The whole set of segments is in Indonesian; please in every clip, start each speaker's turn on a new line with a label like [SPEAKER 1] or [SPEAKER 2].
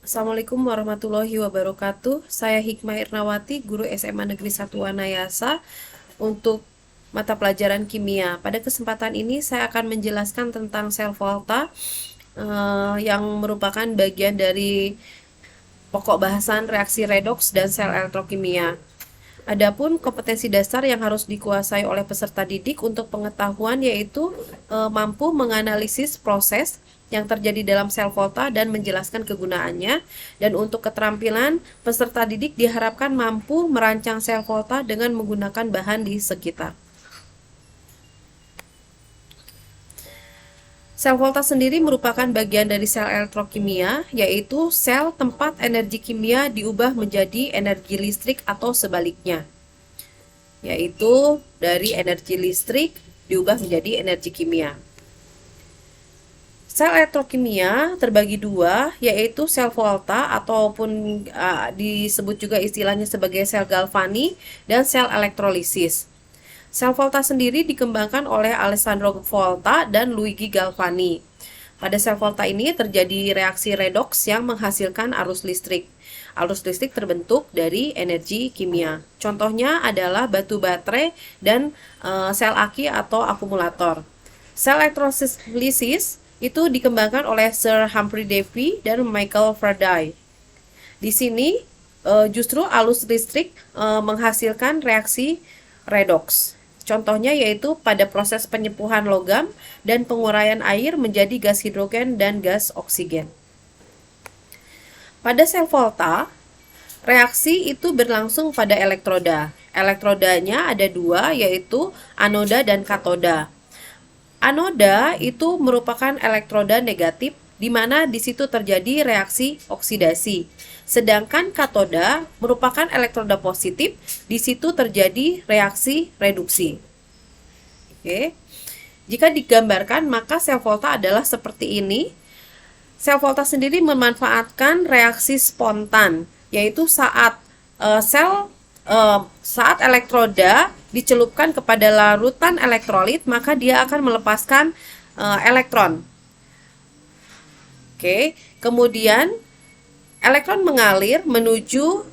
[SPEAKER 1] Assalamualaikum warahmatullahi wabarakatuh. Saya Hikmah Irnawati, guru SMA Negeri 1 Wanayasa untuk mata pelajaran kimia. Pada kesempatan ini saya akan menjelaskan tentang sel volta yang merupakan bagian dari pokok bahasan reaksi redoks dan sel elektrokimia. Adapun kompetensi dasar yang harus dikuasai oleh peserta didik untuk pengetahuan yaitu mampu menganalisis proses yang terjadi dalam sel volta dan menjelaskan kegunaannya. Dan untuk keterampilan, peserta didik diharapkan mampu merancang sel volta dengan menggunakan bahan di sekitar. Sel volta sendiri merupakan bagian dari sel elektrokimia, yaitu sel tempat energi kimia diubah menjadi energi listrik atau sebaliknya. Yaitu dari energi listrik diubah menjadi energi kimia. Sel elektrokimia terbagi dua, yaitu sel volta ataupun disebut juga istilahnya sebagai sel galvani dan sel elektrolisis. Sel volta sendiri dikembangkan oleh Alessandro Volta dan Luigi Galvani. Pada sel volta ini terjadi reaksi redoks yang menghasilkan arus listrik. Arus listrik terbentuk dari energi kimia. Contohnya adalah batu baterai dan sel aki atau akumulator. Sel elektrolisis itu dikembangkan oleh Sir Humphrey Davy dan Michael Faraday. Di sini justru arus listrik menghasilkan reaksi redoks. Contohnya yaitu pada proses penyepuhan logam dan penguraian air menjadi gas hidrogen dan gas oksigen. Pada sel volta, reaksi itu berlangsung pada elektroda. Elektrodanya ada dua, yaitu anoda dan katoda. Anoda itu merupakan elektroda negatif, di mana di situ terjadi reaksi oksidasi. Sedangkan katoda merupakan elektroda positif, di situ terjadi reaksi reduksi. Oke. Jika digambarkan, maka sel volta adalah seperti ini. Sel volta sendiri memanfaatkan reaksi spontan, yaitu saat saat elektroda dicelupkan kepada larutan elektrolit, maka dia akan melepaskan elektron. Oke, kemudian elektron mengalir menuju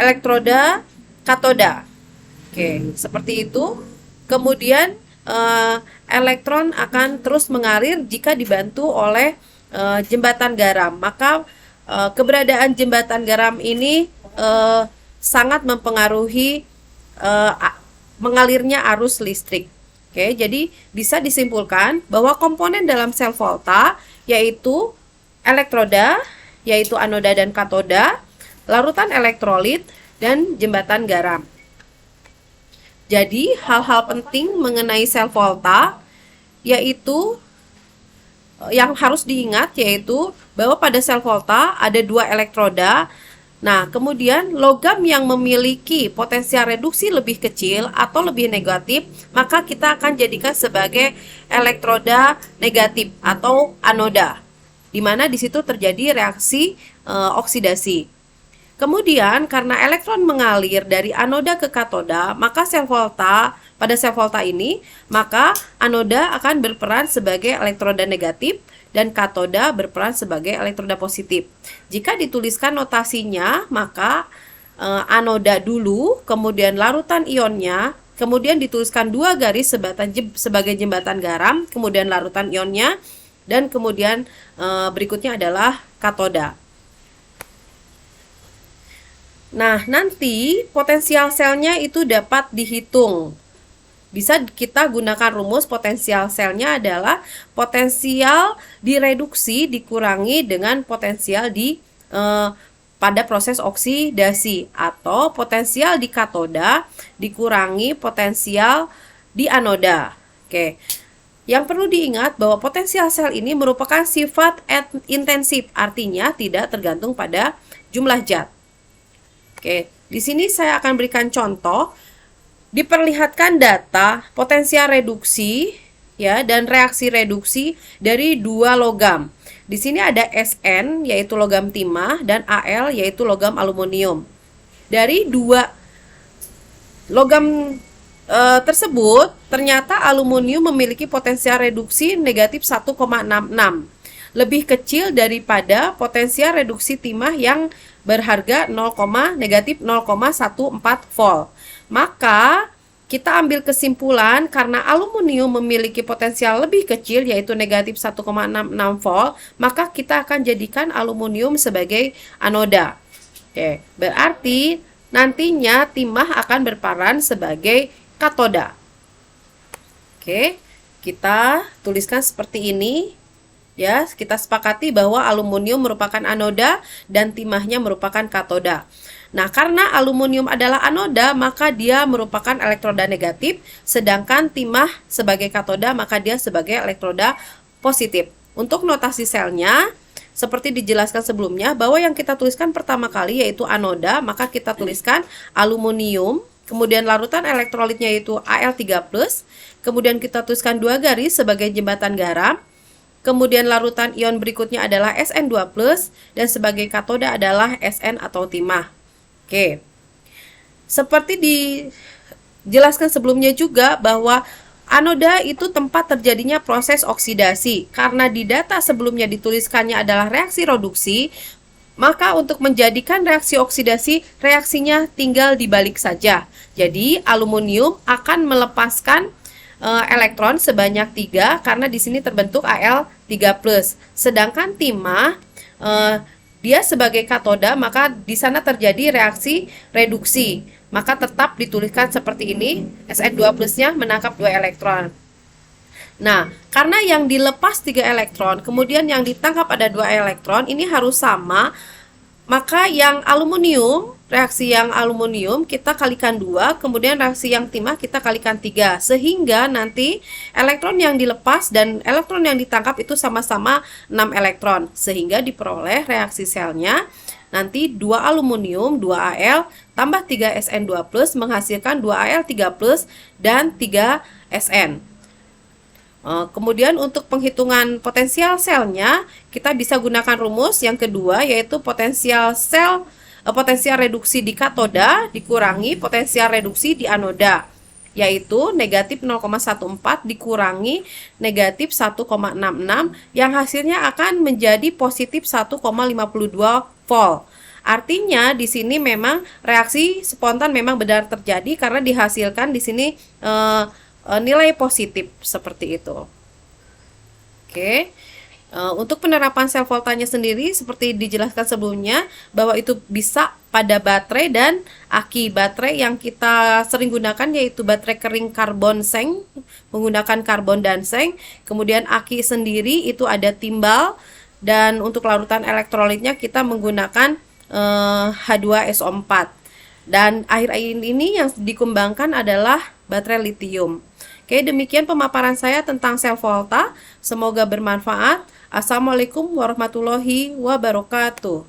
[SPEAKER 1] elektroda katoda. Oke, seperti itu. Kemudian elektron akan terus mengalir jika dibantu oleh jembatan garam. Maka keberadaan jembatan garam ini sangat mempengaruhi mengalirnya arus listrik. Oke, jadi bisa disimpulkan bahwa komponen dalam sel volta yaitu elektroda, yaitu anoda dan katoda, larutan elektrolit, dan jembatan garam. Jadi, hal-hal penting mengenai sel volta yaitu yang harus diingat yaitu bahwa pada sel volta ada dua elektroda. Nah, kemudian logam yang memiliki potensial reduksi lebih kecil atau lebih negatif, maka kita akan jadikan sebagai elektroda negatif atau anoda, di mana di situ terjadi reaksi oksidasi. Kemudian karena elektron mengalir dari anoda ke katoda, maka pada sel volta ini, maka anoda akan berperan sebagai elektroda negatif dan katoda berperan sebagai elektroda positif. Jika dituliskan notasinya, maka anoda dulu, kemudian larutan ionnya, kemudian dituliskan dua garis sebagai jembatan garam, kemudian larutan ionnya, dan kemudian berikutnya adalah katoda. Nah, nanti potensial selnya itu dapat dihitung. Bisa kita gunakan rumus potensial selnya adalah potensial direduksi dikurangi dengan potensial pada proses oksidasi, atau potensial di katoda dikurangi potensial di anoda. Oke. Yang perlu diingat bahwa potensial sel ini merupakan sifat intensif, artinya tidak tergantung pada jumlah zat. Oke, di sini saya akan berikan contoh. Diperlihatkan data potensial reduksi ya dan reaksi reduksi dari dua logam. Di sini ada Sn yaitu logam timah dan Al yaitu logam aluminium. Dari dua logam tersebut ternyata aluminium memiliki potensial reduksi negatif 1,66. lebih kecil daripada potensial reduksi timah yang berharga negatif 0,14 volt. Maka kita ambil kesimpulan karena aluminium memiliki potensial lebih kecil yaitu negatif 1,66 volt, maka kita akan jadikan aluminium sebagai anoda. Oke, berarti nantinya timah akan berperan sebagai katoda. Oke, kita tuliskan seperti ini. Ya, kita sepakati bahwa aluminium merupakan anoda dan timahnya merupakan katoda. Nah, karena aluminium adalah anoda, maka dia merupakan elektroda negatif, sedangkan timah sebagai katoda, maka dia sebagai elektroda positif. Untuk notasi selnya, seperti dijelaskan sebelumnya, bahwa yang kita tuliskan pertama kali yaitu anoda, maka kita tuliskan aluminium, kemudian larutan elektrolitnya yaitu Al3+, kemudian kita tuliskan 2 garis sebagai jembatan garam, kemudian larutan ion berikutnya adalah Sn2+, dan sebagai katoda adalah Sn atau timah. Oke, seperti dijelaskan sebelumnya juga bahwa anoda itu tempat terjadinya proses oksidasi. Karena di data sebelumnya dituliskannya adalah reaksi reduksi, maka untuk menjadikan reaksi oksidasi, reaksinya tinggal dibalik saja. Jadi aluminium akan melepaskan elektron sebanyak 3 karena di sini terbentuk Al3+. Sedangkan timah dia sebagai katoda, maka di sana terjadi reaksi reduksi. Maka tetap dituliskan seperti ini, Sn2+-nya menangkap 2 elektron. Nah, karena yang dilepas 3 elektron, kemudian yang ditangkap ada 2 elektron, ini harus sama. Maka yang aluminium, reaksi yang aluminium kita kalikan 2, kemudian reaksi yang timah kita kalikan 3. Sehingga nanti elektron yang dilepas dan elektron yang ditangkap itu sama-sama 6 elektron. Sehingga diperoleh reaksi selnya nanti 2 aluminium, 2 Al, tambah 3 Sn2+, menghasilkan 2 Al3+, dan 3 Sn. Kemudian untuk penghitungan potensial selnya, kita bisa gunakan rumus yang kedua, yaitu potensial reduksi di katoda dikurangi potensial reduksi di anoda, yaitu negatif 0,14 dikurangi negatif 1,66, yang hasilnya akan menjadi positif 1,52 volt. Artinya di sini memang reaksi spontan memang benar terjadi karena dihasilkan di sini nilai positif seperti itu. Oke. Untuk penerapan sel voltanya sendiri seperti dijelaskan sebelumnya bahwa itu bisa pada baterai dan aki. Baterai yang kita sering gunakan yaitu baterai kering karbon seng menggunakan karbon dan seng. Kemudian aki sendiri itu ada timbal, dan untuk larutan elektrolitnya kita menggunakan H2SO4. Dan air ini yang dikembangkan adalah baterai litium. Oke, demikian pemaparan saya tentang sel volta. Semoga bermanfaat. Assalamualaikum warahmatullahi wabarakatuh.